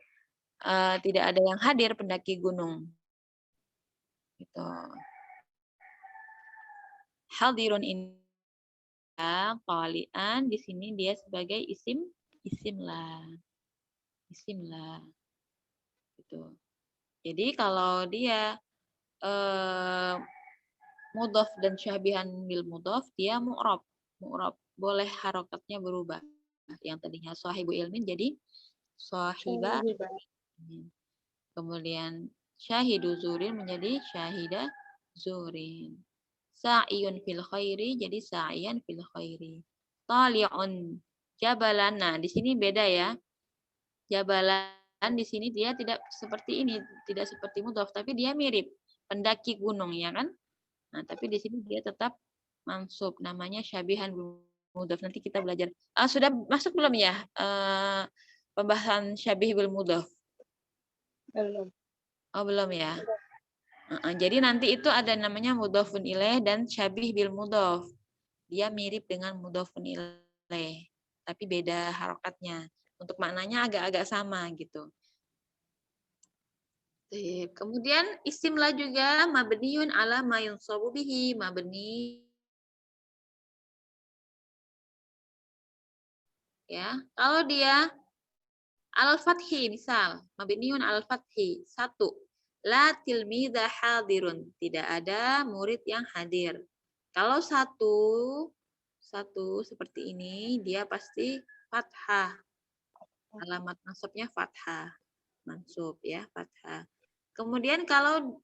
tidak ada yang hadir pendaki gunung. Gitu. Hadirun ini qali'an di sini dia sebagai isim la. Isim la. Gitu. Jadi kalau dia mudhaf dan syabihan bil mudhaf dia mu'rab. Mu'rab boleh harokatnya berubah. Yang tadinya sahibu ilmin jadi sahibah. Kemudian syahidu zurin menjadi syahida zurin. Sa'iyun fil khairi jadi sa'iyan fil khairi. Tali'un jabalan. Nah, di sini beda ya. Jabalan di sini dia tidak seperti ini, tidak seperti mudhaf, tapi dia mirip pendaki gunung ya kan? Nah, tapi di sini dia tetap mansub, namanya syabihan bil mudhaf. Nanti kita belajar. Sudah masuk belum ya pembahasan syabih bil mudhaf? Belum. Oh, belum ya. Jadi nanti itu ada namanya mudhafun ilaih dan syabih bil mudhaf. Dia mirip dengan mudhafun ilaih, tapi beda harokatnya. Untuk maknanya agak-agak sama gitu. Kemudian isimlah juga mabniun ala ma yunsabu bihi, mabni ya. Kalau dia al-fathi misal, mabniun al-fathi, 1. La tilmidha hadirun, tidak ada murid yang hadir. Kalau satu seperti ini, dia pasti fathah. Alamat nasabnya fathah. Mansub ya, fathah. Kemudian kalau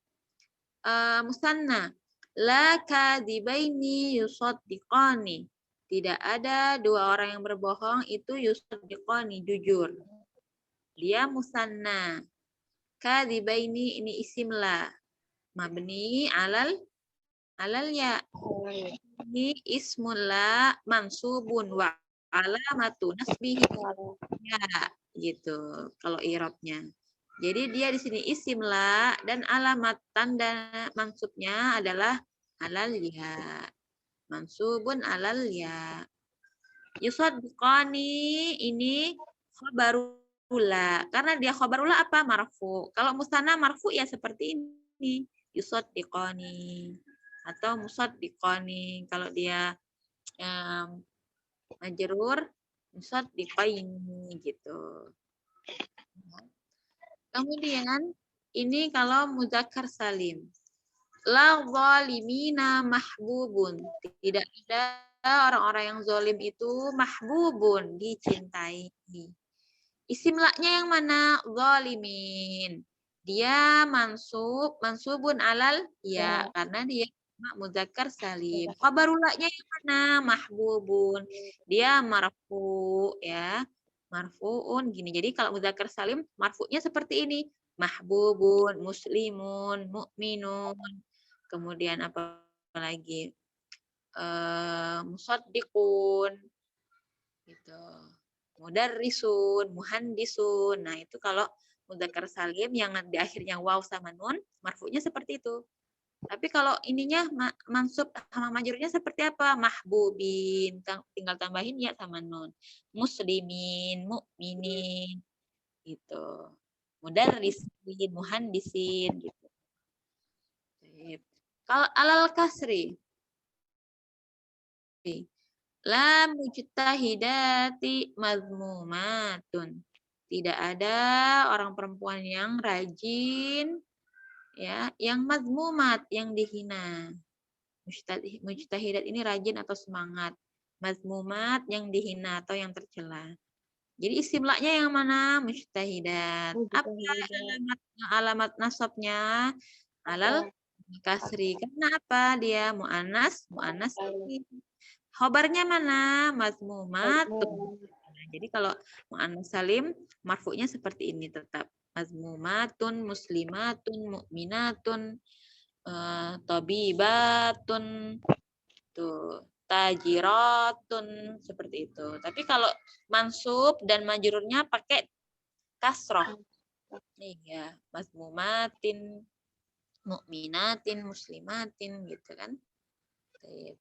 musanna, la kadibaini yusaddiqani. Tidak ada dua orang yang berbohong itu yusaddiqani, jujur. Dia musanna. Kadibaini ini isim la. Mabni alal ya. Ini ismul la mansubun wa alamatu nasbihi ya gitu kalau i'rabnya. Jadi dia di sini isim la dan alamat tanda mansubnya adalah alal ya. Mansubun alal ya. Yusaddiqani ini khabarula. Karena dia khabarula apa? Marfu. Kalau musanna marfu ya seperti ini. Yusaddiqani. Atau musaddiqani. Kalau dia majrur, musaddiqaini gitu. Kemudian ini kalau muzakkar salim. La zalimina mahbubun. Tidak ada orang-orang yang zalim itu mahbubun, dicintai. Isim la-nya yang mana? Zalimin. Dia mansubun alal ya, karena dia muzakkar salim. Khabarulanya yang mana? Mahbubun. Dia marfu ya. Marfuun gini. Jadi kalau muzakkar salim marfu'nya seperti ini. Mahbubun, muslimun, mu'minun. Kemudian apa lagi? Musaddiqun. Gitu. Mudarrisun, muhandisun. Nah, itu kalau mudzakkar salim yang di akhirnya waw sama nun, marfu'nya seperti itu. Tapi kalau ininya mansub sama majrurnya seperti apa? Mahbubin, tinggal tambahin ya sama nun. Muslimin, mukminin, gitu. Mudarrisin, muhandisin, gitu. Kalau alal kasri, la mujtahidati mazmumatun. Tidak ada orang perempuan yang rajin ya, yang mazmumat, yang dihina. Mujtahidat ini rajin atau semangat. Mazmumat yang dihina atau yang tercela. Jadi isim la-nya yang mana? Mujtahidat. Apa alamat nasabnya? Alal kasri. Karena apa? Dia mu'annas ini. Khobarnya mana? Mazmumatun. Jadi kalau mu'annas salim, marfu'nya seperti ini tetap. Mazmumatun, muslimatun, mu'minatun, tabibatun, tuh, tajiratun, seperti itu. Tapi kalau mansub dan majrurnya pakai kasroh. Iya, mazmumatin, mu'minatin, muslimatin, gitu kan.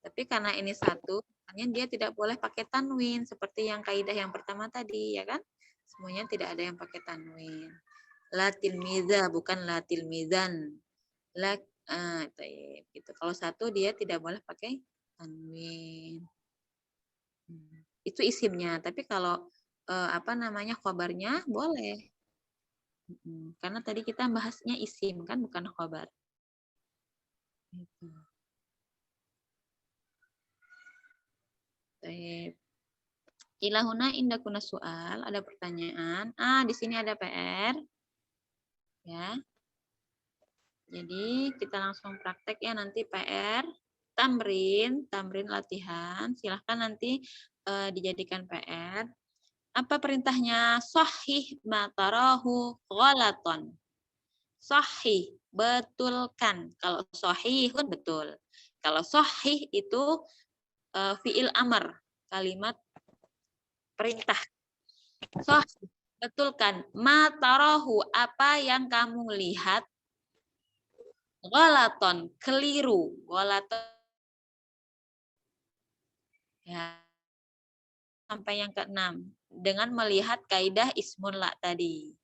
Tapi karena ini satu, makanya dia tidak boleh pakai tanwin seperti yang kaidah yang pertama tadi, ya kan? Semuanya tidak ada yang pakai tanwin. La tilmiza bukan la tilmizan. La gitu. Kalau satu dia tidak boleh pakai tanwin. Itu isimnya, tapi kalau apa namanya khobarnya boleh. Karena tadi kita bahasnya isim kan bukan khobar. Gitu. Ilahuna indakuna soal, ada pertanyaan. Di sini ada PR. Ya. Jadi kita langsung praktek ya nanti PR. tamrin latihan. Silahkan nanti dijadikan PR. Apa perintahnya? Sahih ma tarahu ghalaton. Sahih, betulkan. Kalau sahihun betul. Kalau sahih itu fi'il amr, kalimat perintah. Sahih, betulkan. Ma tarahu, apa yang kamu lihat? Ghalaton, keliru. Ghalaton. Ya. Sampai yang ke-6. Dengan melihat kaidah ismun la tadi.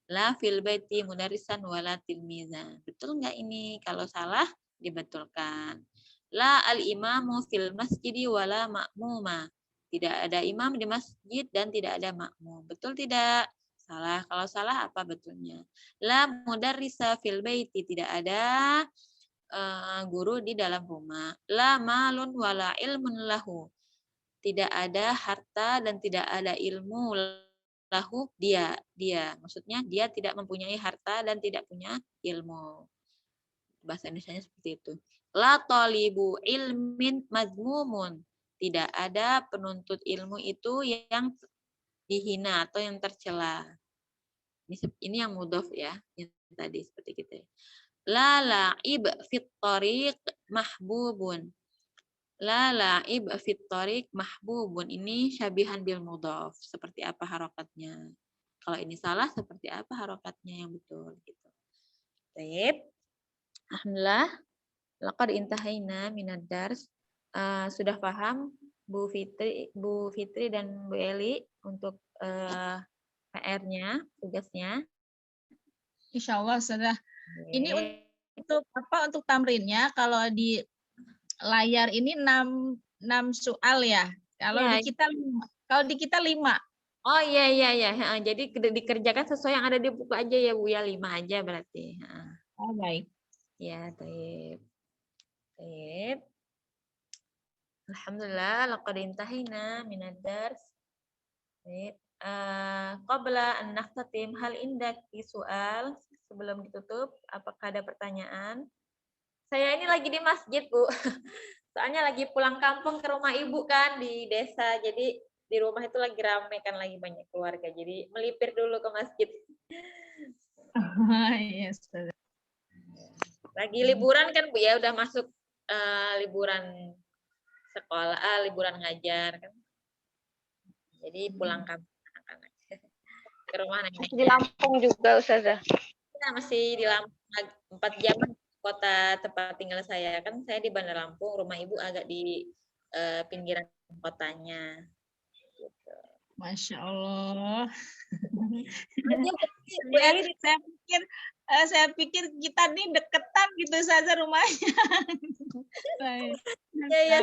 La fil baiti mudarisan wala tilmiza. Betul nggak ini? Kalau salah, dibetulkan. La al-imamu fil masjidi wala ma'muma. Tidak ada imam di masjid dan tidak ada makmum. Betul tidak? Salah. Kalau salah, apa betulnya? La mudarrisa fil baiti. Tidak ada guru di dalam rumah. La malun wala ilmun lahu. Tidak ada harta dan tidak ada ilmu lahu dia maksudnya dia tidak mempunyai harta dan tidak punya ilmu. Bahasa Indonesianya seperti itu. La talibu ilmin mazmumun. Tidak ada penuntut ilmu itu yang dihina atau yang tercela. Ini yang mudhof ya, yang tadi seperti gitu. La la'ib fit tariq mahbubun. La la'ib fit tariq mahbubun. Ini syabihan bil mudhaf. Seperti apa harokatnya? Kalau ini salah, seperti apa harokatnya yang betul? Gitu. Baik. Alhamdulillah. Laqad intahaina minad dars. Sudah paham Bu Fitri dan Bu Eli untuk PR-nya, tugasnya? Insya Allah sudah. Ini untuk apa? Untuk tamrinnya kalau di layar ini 6 soal ya. Kalau Ya. di kita 5. Oh iya. Jadi dikerjakan sesuai yang ada di buku aja ya Bu ya, 5 aja berarti. Oh baik. Ya, baik. Alhamdulillah, laqad intahina minad dars. Baik. Qabla an nakhtatim, hal indaki soal? Sebelum ditutup, apakah ada pertanyaan? Saya ini lagi di masjid, Bu. Soalnya lagi pulang kampung ke rumah ibu kan di desa. Jadi di rumah itu lagi ramai kan, lagi banyak keluarga. Jadi melipir dulu ke masjid. Yes. Lagi liburan kan Bu ya, udah masuk liburan sekolah, liburan ngajar kan. Jadi pulang kampung anak-anak. Ke rumah nenek. Di Lampung juga Ustazah. Ya, masih di Lampung 4 jam kota tempat tinggal saya. Kan saya di Bandar Lampung, rumah ibu agak di pinggiran kotanya. Gitu. Masya Allah. Ya, saya pikir kita nih deketan gitu saja rumahnya. Ya,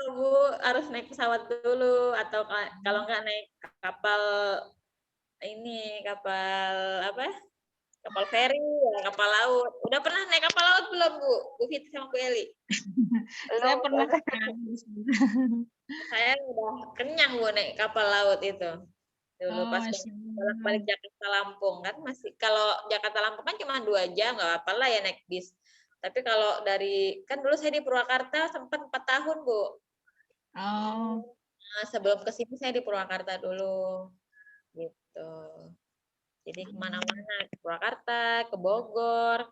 Bu harus naik pesawat dulu atau kalau nggak naik kapal ini, kapal apa? Kapal feri, ya, kapal laut. Udah pernah naik kapal laut belum, Bu? Bu Fitri sama Bu Eli? Saya pernah. Saya udah kenyang Bu naik kapal laut itu. Dulu pas balik Jakarta Lampung kan masih, kalau Jakarta Lampung kan cuma 2 jam, nggak apa-apa lah ya naik bis. Tapi kalau dari, kan dulu saya di Purwakarta sempat 4 tahun, Bu. Oh. Nah, sebelum ke sini saya di Purwakarta dulu. Gitu. Jadi kemana-mana, ke Purwakarta, ke Bogor,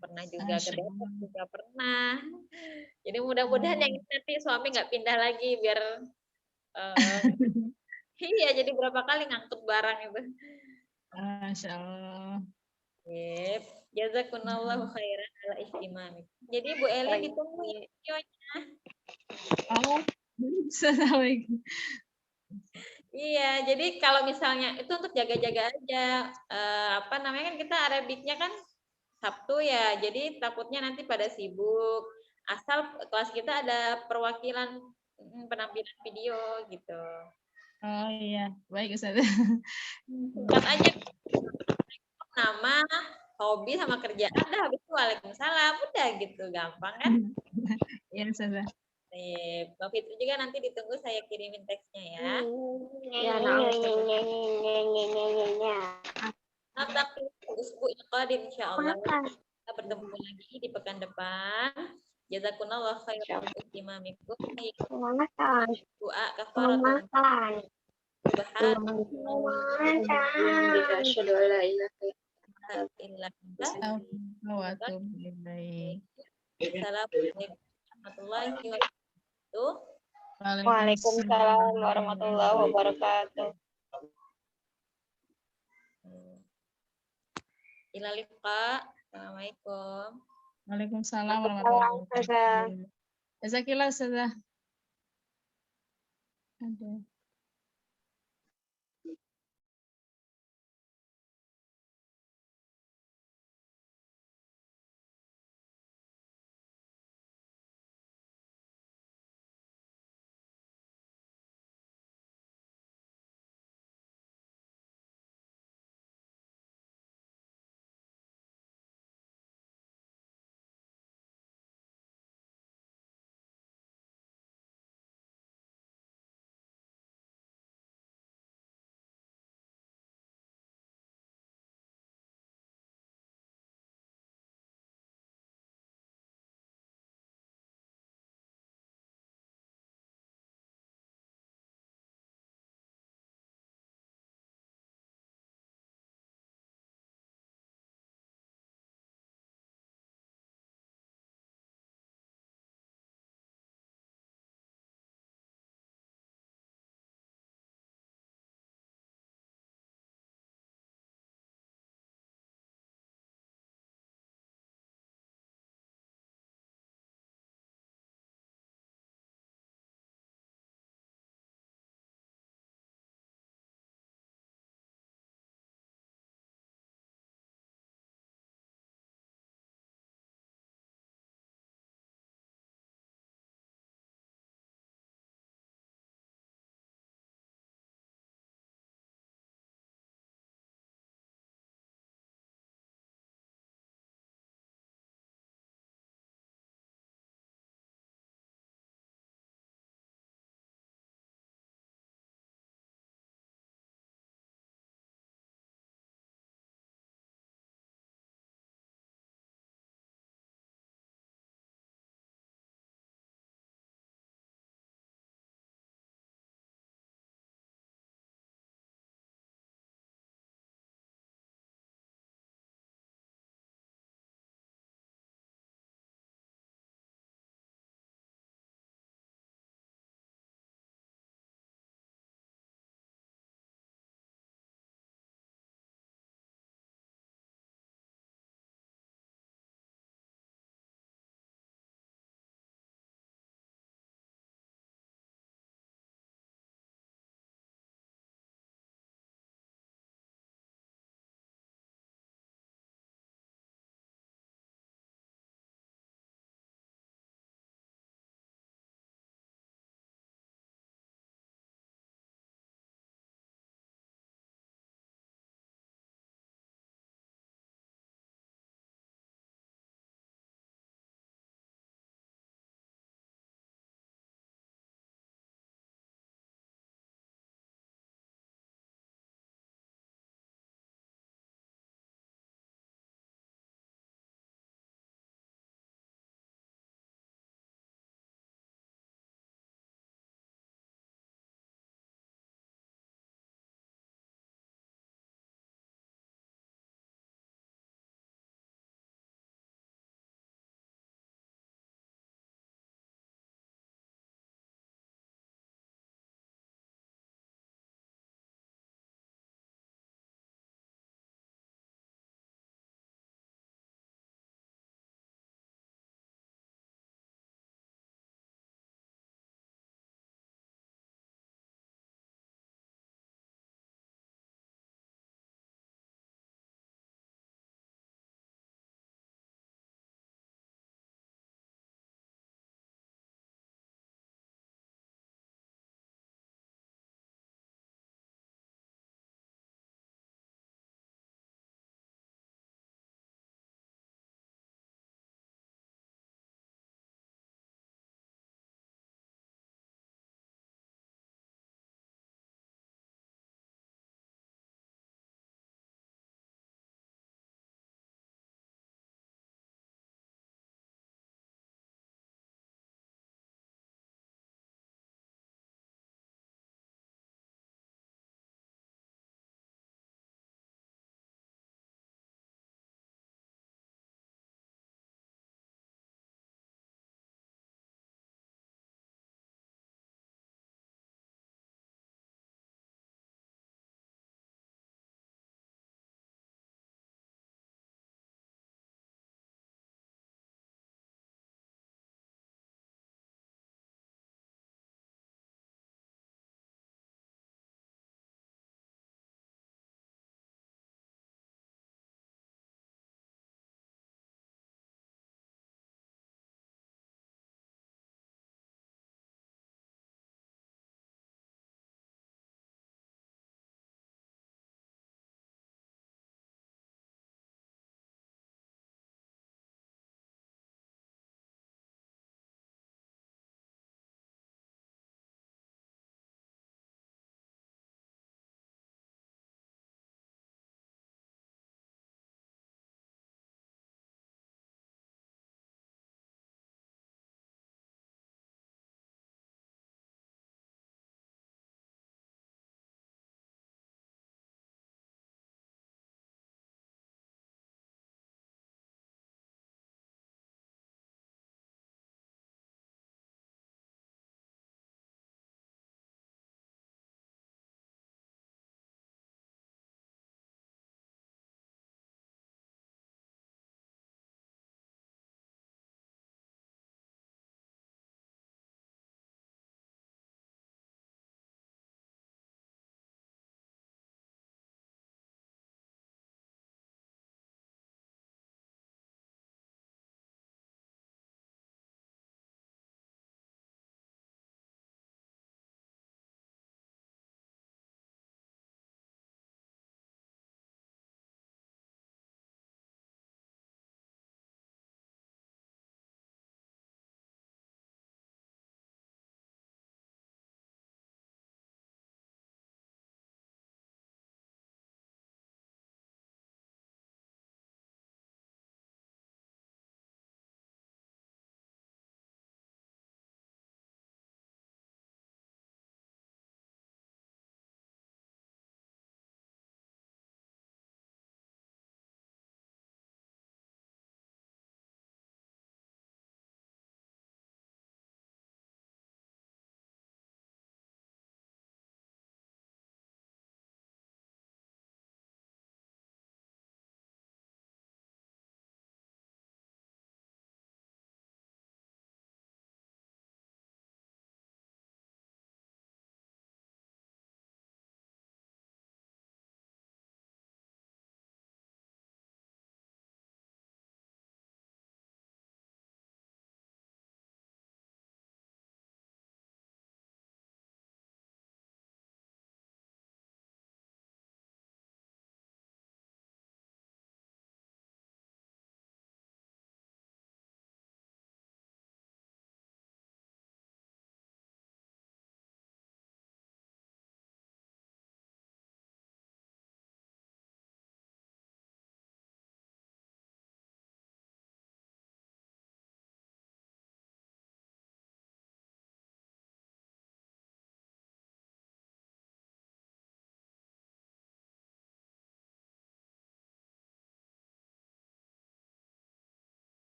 pernah juga ke Depok juga pernah. Jadi mudah-mudahan yang nanti suami nggak pindah lagi biar iya, jadi berapa kali ngangkut barang itu. Masya Allah. Yep. Jazakumullahu khairan ala ihtimami. Jadi Bu Eli ditunggu ya videonya. Oh, assalamualaikum. Iya, jadi kalau misalnya itu untuk jaga-jaga aja. Apa namanya kan kita Arabiknya kan Sabtu ya, jadi takutnya nanti pada sibuk. Asal kelas kita ada perwakilan penampilan video gitu. Oh iya, baik Ustaz. Singkat aja nama, hobi sama kerjaan, dah habis itu waalaikumsalam, udah gitu, gampang kan? Iya Ustaz. Mbak Fitri juga nanti ditunggu saya kirimin teksnya ya. Ya, Tapi usbu qadim insyaallah kita bertemu lagi di pekan depan. Jazakumullah khairan Insyaallah. untuk imamikum. Makan. Doa kafaratun Makan. subhan Makan. Asyhadu an la ilaha illa anta. Astagfirullah wa atubu ilaik. Assalamualaikum warahmatullahi wabarakatuh. Waalaikumsalam warahmatullahi wabarakatuh. Ila liqa. Assalamualaikum. Waalaikumsalam warahmatullahi Ustazah. wabarakatuh. Jazakillah Ustazah. Aduh.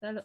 Lalu